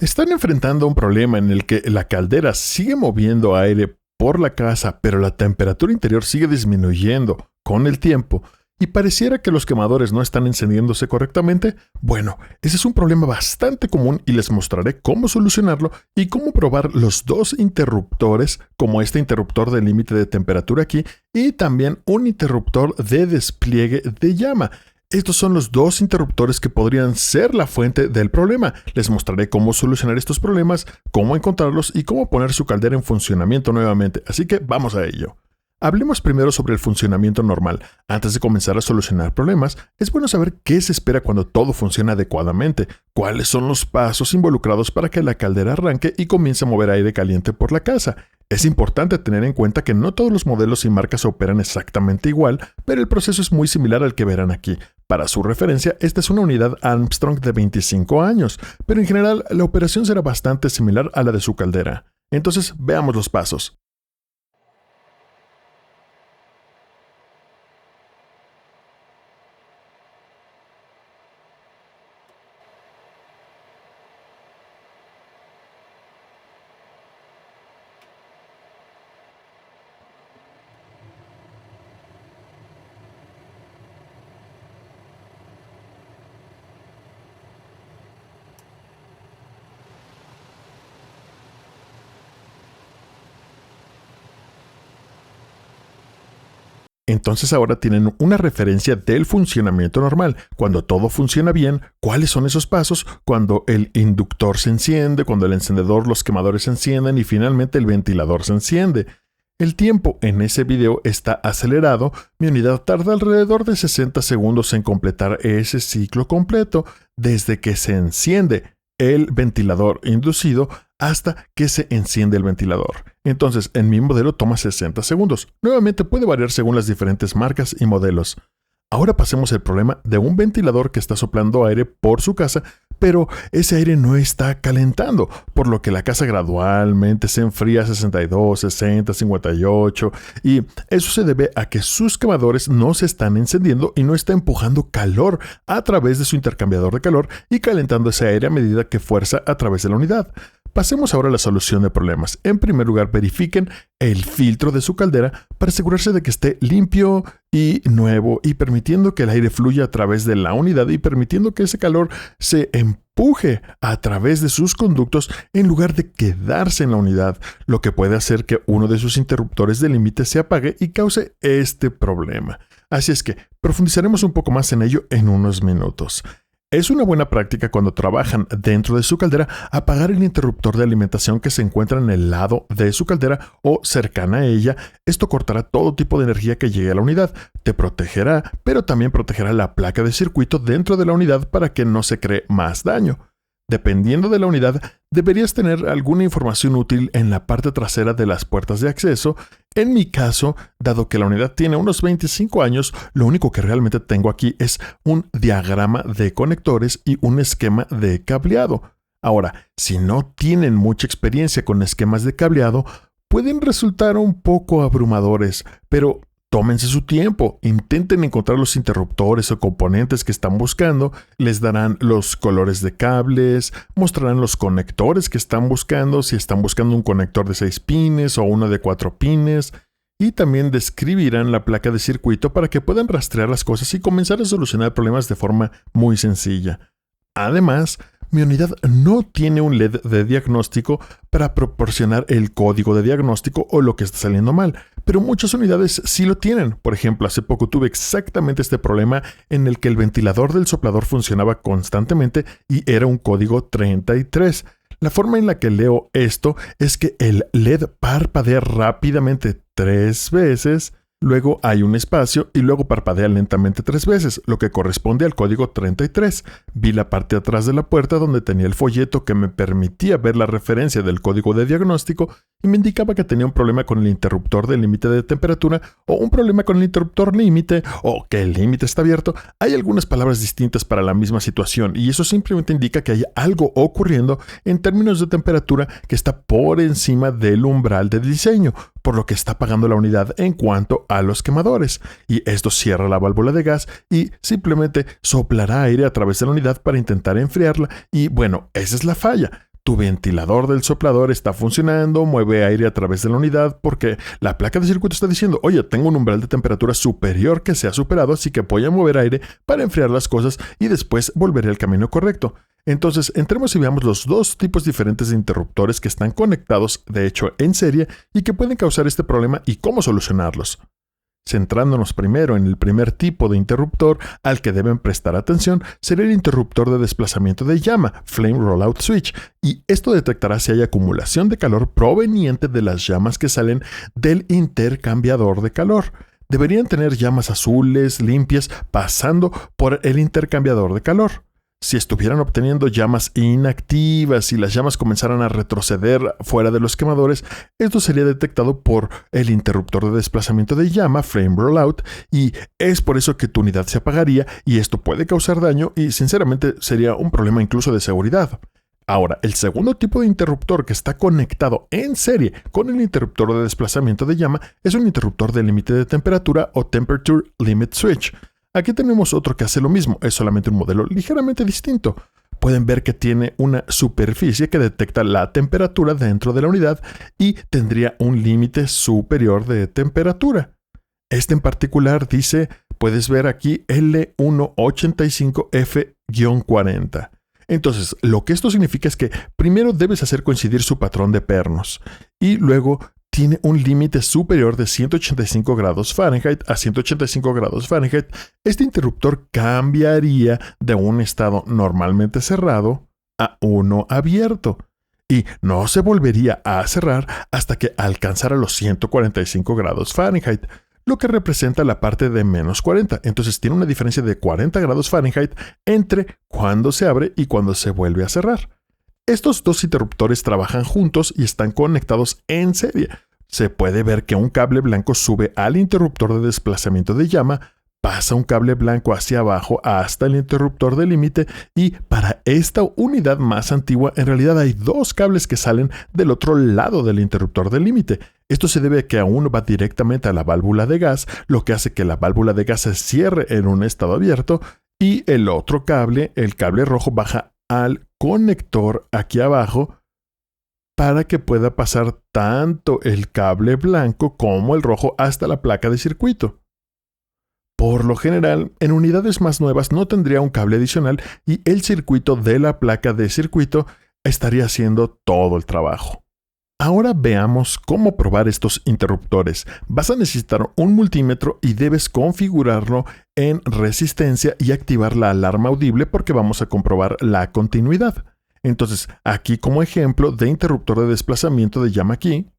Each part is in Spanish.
Están enfrentando un problema en el que la caldera sigue moviendo aire por la casa, pero la temperatura interior sigue disminuyendo con el tiempo y pareciera que los quemadores no están encendiéndose correctamente. Bueno, ese es un problema bastante común y les mostraré cómo solucionarlo y cómo probar los dos interruptores, como este interruptor de límite de temperatura aquí y también un interruptor de despliegue de llama. Estos son los dos interruptores que podrían ser la fuente del problema. Les mostraré cómo solucionar estos problemas, cómo encontrarlos y cómo poner su caldera en funcionamiento nuevamente. Así que vamos a ello. Hablemos primero sobre el funcionamiento normal. Antes de comenzar a solucionar problemas, es bueno saber qué se espera cuando todo funciona adecuadamente, cuáles son los pasos involucrados para que la caldera arranque y comience a mover aire caliente por la casa. Es importante tener en cuenta que no todos los modelos y marcas operan exactamente igual, pero el proceso es muy similar al que verán aquí. Para su referencia, esta es una unidad Armstrong de 25 años, pero en general la operación será bastante similar a la de su caldera. Entonces, veamos los pasos. Entonces ahora tienen una referencia del funcionamiento normal. Cuando todo funciona bien, ¿cuáles son esos pasos? Cuando el inductor se enciende, cuando el encendedor, los quemadores se encienden y finalmente el ventilador se enciende. El tiempo en ese video está acelerado. Mi unidad tarda alrededor de 60 segundos en completar ese ciclo completo desde que se enciende el ventilador inducido hasta que se enciende el ventilador. Entonces, en mi modelo toma 60 segundos. Nuevamente puede variar según las diferentes marcas y modelos. Ahora pasemos al problema de un ventilador que está soplando aire por su casa, pero ese aire no está calentando, por lo que la casa gradualmente se enfría a 62, 60, 58, y eso se debe a que sus quemadores no se están encendiendo y no está empujando calor a través de su intercambiador de calor y calentando ese aire a medida que fuerza a través de la unidad. Pasemos ahora a la solución de problemas. En primer lugar, verifiquen el filtro de su caldera para asegurarse de que esté limpio y nuevo y permitiendo que el aire fluya a través de la unidad y permitiendo que ese calor se empuje a través de sus conductos en lugar de quedarse en la unidad, lo que puede hacer que uno de sus interruptores de límite se apague y cause este problema. Así es que profundizaremos un poco más en ello en unos minutos. Es una buena práctica cuando trabajan dentro de su caldera apagar el interruptor de alimentación que se encuentra en el lado de su caldera o cercana a ella. Esto cortará todo tipo de energía que llegue a la unidad, te protegerá, pero también protegerá la placa de circuito dentro de la unidad para que no se cree más daño. Dependiendo de la unidad, deberías tener alguna información útil en la parte trasera de las puertas de acceso. En mi caso, dado que la unidad tiene unos 25 años, lo único que realmente tengo aquí es un diagrama de conectores y un esquema de cableado. Ahora, si no tienen mucha experiencia con esquemas de cableado, pueden resultar un poco abrumadores, pero tómense su tiempo, intenten encontrar los interruptores o componentes que están buscando, les darán los colores de cables, mostrarán los conectores que están buscando, si están buscando un conector de 6 pines o uno de 4 pines, y también describirán la placa de circuito para que puedan rastrear las cosas y comenzar a solucionar problemas de forma muy sencilla. Además, mi unidad no tiene un LED de diagnóstico para proporcionar el código de diagnóstico o lo que está saliendo mal, pero muchas unidades sí lo tienen. Por ejemplo, hace poco tuve exactamente este problema en el que el ventilador del soplador funcionaba constantemente y era un código 33. La forma en la que leo esto es que el LED parpadea rápidamente 3 veces, luego hay un espacio y luego parpadea lentamente 3 veces, lo que corresponde al código 33. Vi la parte de atrás de la puerta donde tenía el folleto que me permitía ver la referencia del código de diagnóstico y me indicaba que tenía un problema con el interruptor de límite de temperatura o un problema con el interruptor límite o que el límite está abierto. Hay algunas palabras distintas para la misma situación y eso simplemente indica que hay algo ocurriendo en términos de temperatura que está por encima del umbral de diseño, por lo que está apagando la unidad en cuanto a los quemadores. Y esto cierra la válvula de gas y simplemente soplará aire a través de la unidad para intentar enfriarla. Y bueno, esa es la falla. Tu ventilador del soplador está funcionando, mueve aire a través de la unidad porque la placa de circuito está diciendo, oye, tengo un umbral de temperatura superior que se ha superado, así que voy a mover aire para enfriar las cosas y después volveré al camino correcto. Entonces, entremos y veamos los dos tipos diferentes de interruptores que están conectados, de hecho, en serie y que pueden causar este problema y cómo solucionarlos. Centrándonos primero en el primer tipo de interruptor al que deben prestar atención, sería el interruptor de desplazamiento de llama, Flame Rollout Switch, y esto detectará si hay acumulación de calor proveniente de las llamas que salen del intercambiador de calor. Deberían tener llamas azules, limpias, pasando por el intercambiador de calor. Si estuvieran obteniendo llamas inactivas y las llamas comenzaran a retroceder fuera de los quemadores, esto sería detectado por el interruptor de desplazamiento de llama, Flame Rollout, y es por eso que tu unidad se apagaría y esto puede causar daño y sinceramente sería un problema incluso de seguridad. Ahora, el segundo tipo de interruptor que está conectado en serie con el interruptor de desplazamiento de llama es un interruptor de límite de temperatura o Temperature Limit Switch. Aquí tenemos otro que hace lo mismo, es solamente un modelo ligeramente distinto. Pueden ver que tiene una superficie que detecta la temperatura dentro de la unidad y tendría un límite superior de temperatura. Este en particular dice, puedes ver aquí L185F-40. Entonces, lo que esto significa es que primero debes hacer coincidir su patrón de pernos y luego tiene un límite superior de 185 grados Fahrenheit a 185 grados Fahrenheit. Este interruptor cambiaría de un estado normalmente cerrado a uno abierto y no se volvería a cerrar hasta que alcanzara los 145 grados Fahrenheit, lo que representa la parte de menos 40. Entonces tiene una diferencia de 40 grados Fahrenheit entre cuando se abre y cuando se vuelve a cerrar. Estos dos interruptores trabajan juntos y están conectados en serie. Se puede ver que un cable blanco sube al interruptor de desplazamiento de llama, pasa un cable blanco hacia abajo hasta el interruptor de límite y para esta unidad más antigua en realidad hay dos cables que salen del otro lado del interruptor de límite. Esto se debe a que uno va directamente a la válvula de gas, lo que hace que la válvula de gas se cierre en un estado abierto y el otro cable, el cable rojo, baja al conector aquí abajo para que pueda pasar tanto el cable blanco como el rojo hasta la placa de circuito. Por lo general, en unidades más nuevas no tendría un cable adicional y el circuito de la placa de circuito estaría haciendo todo el trabajo. Ahora veamos cómo probar estos interruptores. Vas a necesitar un multímetro y debes configurarlo en resistencia y activar la alarma audible porque vamos a comprobar la continuidad. Entonces, aquí como ejemplo de interruptor de desplazamiento de llama aquí,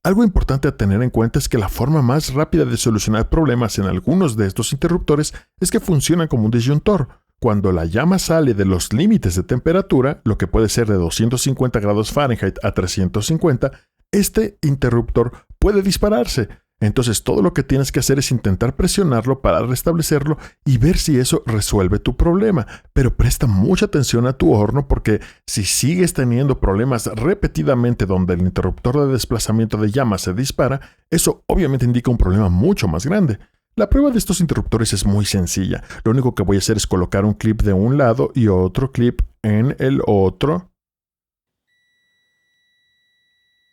algo importante a tener en cuenta es que la forma más rápida de solucionar problemas en algunos de estos interruptores es que funcionan como un disyuntor. Cuando la llama sale de los límites de temperatura, lo que puede ser de 250 grados Fahrenheit a 350, este interruptor puede dispararse. Entonces todo lo que tienes que hacer es intentar presionarlo para restablecerlo y ver si eso resuelve tu problema. Pero presta mucha atención a tu horno porque si sigues teniendo problemas repetidamente donde el interruptor de desplazamiento de llama se dispara, eso obviamente indica un problema mucho más grande. La prueba de estos interruptores es muy sencilla. Lo único que voy a hacer es colocar un clip de un lado y otro clip en el otro.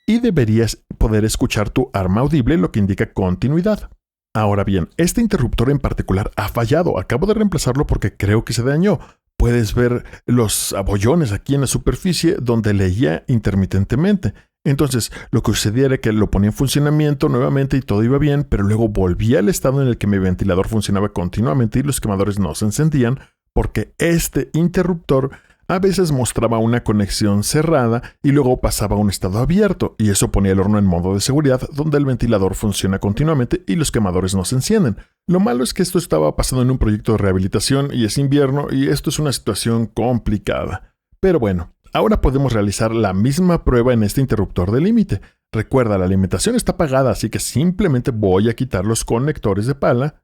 Y deberías poder escuchar tu arma audible, lo que indica continuidad. Ahora bien, este interruptor en particular ha fallado. Acabo de reemplazarlo porque creo que se dañó. Puedes ver los abollones aquí en la superficie donde leía intermitentemente. Entonces, lo que sucedía era que lo ponía en funcionamiento nuevamente y todo iba bien, pero luego volvía al estado en el que mi ventilador funcionaba continuamente y los quemadores no se encendían porque este interruptor a veces mostraba una conexión cerrada y luego pasaba a un estado abierto y eso ponía el horno en modo de seguridad donde el ventilador funciona continuamente y los quemadores no se encienden. Lo malo es que esto estaba pasando en un proyecto de rehabilitación y es invierno y esto es una situación complicada. Pero bueno, ahora podemos realizar la misma prueba en este interruptor de límite. Recuerda, la alimentación está apagada, así que simplemente voy a quitar los conectores de pala.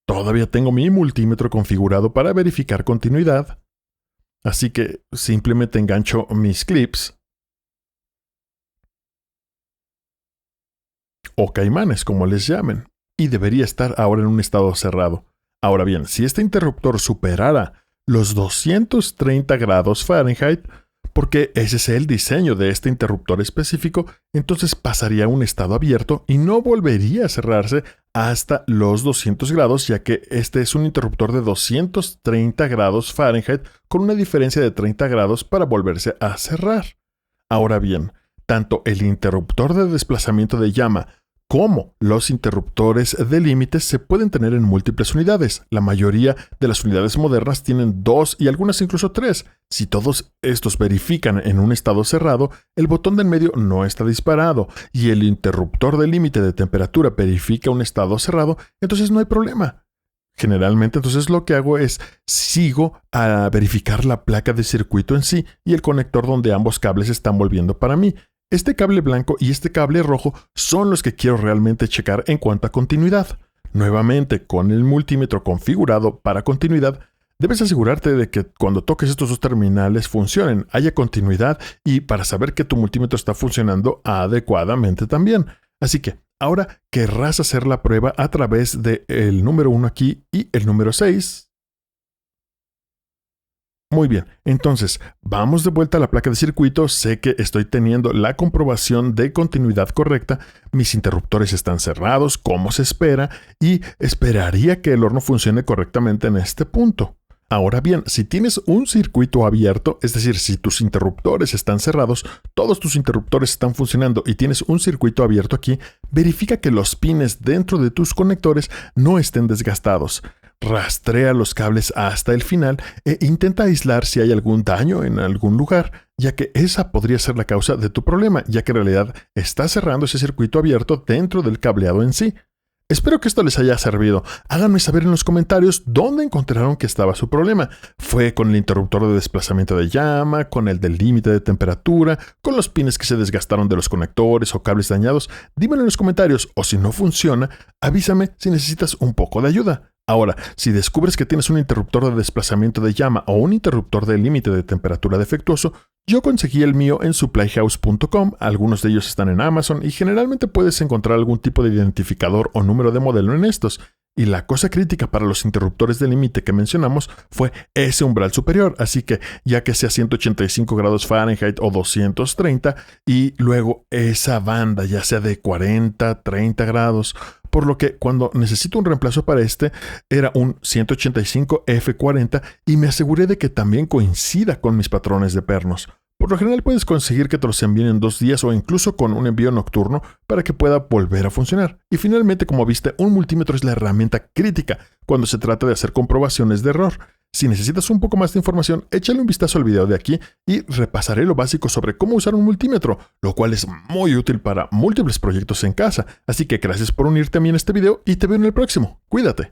Todavía tengo mi multímetro configurado para verificar continuidad. Así que simplemente engancho mis clips o caimanes, como les llamen, y debería estar ahora en un estado cerrado. Ahora bien, si este interruptor superara los 230 grados Fahrenheit, porque ese es el diseño de este interruptor específico, entonces pasaría a un estado abierto y no volvería a cerrarse hasta los 200 grados, ya que este es un interruptor de 230 grados Fahrenheit con una diferencia de 30 grados para volverse a cerrar. Ahora bien, tanto el interruptor de desplazamiento de llama como los interruptores de límites se pueden tener en múltiples unidades. La mayoría de las unidades modernas tienen 2 y algunas incluso 3. Si todos estos verifican en un estado cerrado, el botón de en medio no está disparado y el interruptor de límite de temperatura verifica un estado cerrado, entonces no hay problema. Generalmente, entonces lo que hago es sigo a verificar la placa de circuito en sí y el conector donde ambos cables están volviendo para mí. Este cable blanco y este cable rojo son los que quiero realmente checar en cuanto a continuidad. Nuevamente, con el multímetro configurado para continuidad, debes asegurarte de que cuando toques estos dos terminales funcionen, haya continuidad y para saber que tu multímetro está funcionando adecuadamente también. Así que ahora querrás hacer la prueba a través del número 1 aquí y el número 6. Muy bien, entonces vamos de vuelta a la placa de circuito. Sé que estoy teniendo la comprobación de continuidad correcta. Mis interruptores están cerrados, como se espera, y esperaría que el horno funcione correctamente en este punto. Ahora bien, si tienes un circuito abierto, es decir, si tus interruptores están cerrados, todos tus interruptores están funcionando y tienes un circuito abierto aquí, verifica que los pines dentro de tus conectores no estén desgastados. Rastrea los cables hasta el final e intenta aislar si hay algún daño en algún lugar, ya que esa podría ser la causa de tu problema, ya que en realidad estás cerrando ese circuito abierto dentro del cableado en sí. Espero que esto les haya servido. Háganme saber en los comentarios dónde encontraron que estaba su problema. ¿Fue con el interruptor de desplazamiento de llama, con el del límite de temperatura, con los pines que se desgastaron de los conectores o cables dañados? Dímelo en los comentarios, o si no funciona, avísame si necesitas un poco de ayuda. Ahora, si descubres que tienes un interruptor de desplazamiento de llama o un interruptor de límite de temperatura defectuoso, yo conseguí el mío en supplyhouse.com, algunos de ellos están en Amazon y generalmente puedes encontrar algún tipo de identificador o número de modelo en estos. Y la cosa crítica para los interruptores de límite que mencionamos fue ese umbral superior, así que ya que sea 185 grados Fahrenheit o 230 y luego esa banda ya sea de 40, 30 grados, por lo que cuando necesito un reemplazo para este era un 185 F40 y me aseguré de que también coincida con mis patrones de pernos. Por lo general puedes conseguir que te los envíen en 2 días o incluso con un envío nocturno para que pueda volver a funcionar. Y finalmente, como viste, un multímetro es la herramienta crítica cuando se trata de hacer comprobaciones de error. Si necesitas un poco más de información, échale un vistazo al video de aquí y repasaré lo básico sobre cómo usar un multímetro, lo cual es muy útil para múltiples proyectos en casa. Así que gracias por unirte a mí en este video y te veo en el próximo. Cuídate.